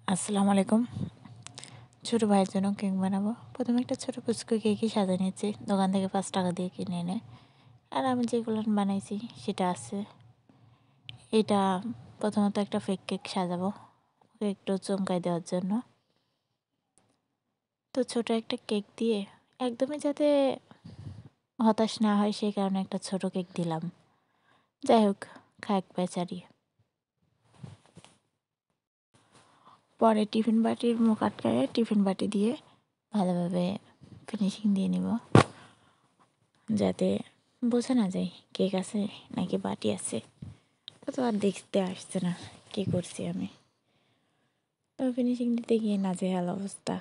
আসসালামু আলাইকুম। ছোটো ভাইয়ের জন্য কেক বানাবো। প্রথমে একটা ছোটো পুচকু কেকই সাজিয়ে নিচ্ছি, দোকান থেকে 5 টাকা দিয়ে কিনে এনে। আর আমি যেগুলো বানাইছি সেটা আছে। এটা প্রথমত একটা ফেক কেক সাজাবো, ওকে একটু চমকাই দেওয়ার জন্য। তো ছোটো একটা কেক দিয়ে একদমই যাতে হতাশ না হয় সেই কারণে একটা ছোটো কেক দিলাম। যাই হোক, খাক বেচারি। পরে টিফিন বাটির মুখ আটকায়ে টিফিন বাটি দিয়ে ভালোভাবে ফিনিশিং দিয়ে নিব, যাতে বোঝা না যায় কেক আছে নাকি বাটি আছে। তো আর দেখতে আসছে না কী করছি আমি। তো ফিনিশিং দিতে গিয়ে নাজেহাল অবস্থা,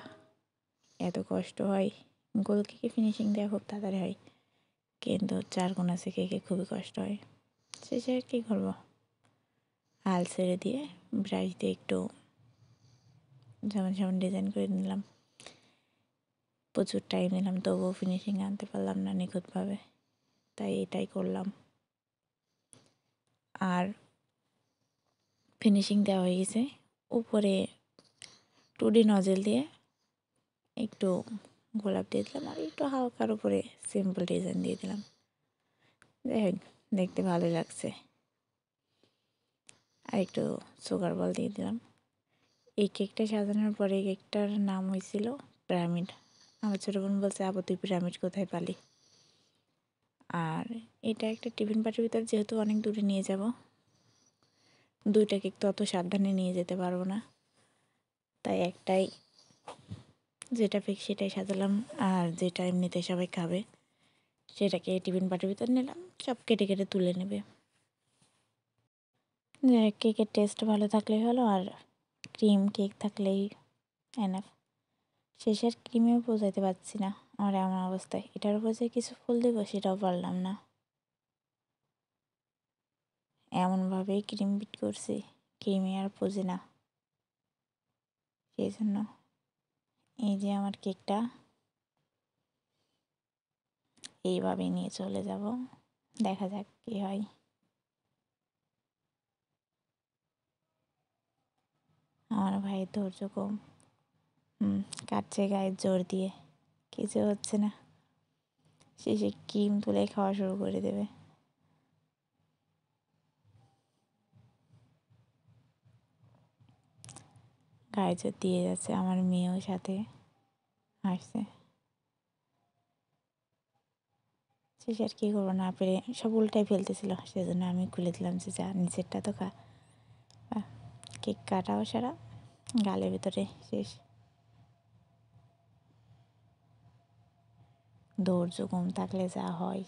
এত কষ্ট হয়। গোল কেকে ফিনিশিং দেওয়া খুব তাড়াতাড়ি হয়, কিন্তু চারকোনা আছে কেকে খুবই কষ্ট হয়। শেষে আর কী করবো, হাল ছেড়ে দিয়ে ব্রাশ দিয়ে একটু যেমন যেমন ডিজাইন করে নিলাম। প্রচুর টাইম নিলাম, তবুও ফিনিশিং আনতে পারলাম না নিখুঁতভাবে, তাই এটাই করলাম। আর ফিনিশিং দেওয়া হয়ে গেছে। উপরে 2D নজেল দিয়ে একটু গোলাপ দিয়ে দিলাম, আর একটু হালকার উপরে সিম্পল ডিজাইন দিয়ে দিলাম। যাই হোক, দেখতে ভালোই লাগছে। আর একটু সুগার বল দিয়ে দিলাম। এই কেকটা সাজানোর পরে এই কেকটার নাম হয়েছিল পিরামিড। আমার ছোটো বোন বলছে, আপু তুই পিরামিড কোথায় পালি? আর এটা একটা টিফিন বাটির ভিতর যেহেতু অনেক দূরে নিয়ে যাব, 2টা কেক তো অত সাবধানে নিয়ে যেতে পারবো না, তাই একটাই, যেটা ফেক সেটাই সাজালাম। আর যেটা এমনিতে সবাই খাবে সেটাকে টিফিন বাটির ভিতর নিলাম, সব কেটে কেটে তুলে নেবে। কেকের টেস্ট ভালো থাকলেই হলো, আর ক্রিম কেক থাকলেই এনাফ। শেষের ক্রিমেও বোঝাইতে পারছি না আমার এমন অবস্থায়। এটার উপর যে কিছু ফুল দেবো সেটাও পারলাম না, এমনভাবেই ক্রিম বিট করছি, ক্রিমে আর পুজি না। সেই জন্য এই যে আমার কেকটা এইভাবেই নিয়ে চলে যাব, দেখা যাক কী হয়। আমার ভাইয়ের ধৈর্য কম, কাটছে গায়ের জোর দিয়ে, কিছু হচ্ছে না। শেষে ক্রিম তুলে খাওয়া শুরু করে দেবে। গায়ে জোর দিয়ে যাচ্ছে, আমার মেয়েও সাথে হাসছে। শেষে আর কী করবো, না পেরে সব উল্টাই ফেলতেছিল, সেজন্য আমি খুলে দিলাম যে যা, নিচেরটা তো খা। কেক কাটাও সারা, গালের ভিতরে শেষ। ধৈর্য কম থাকলে যা হয়।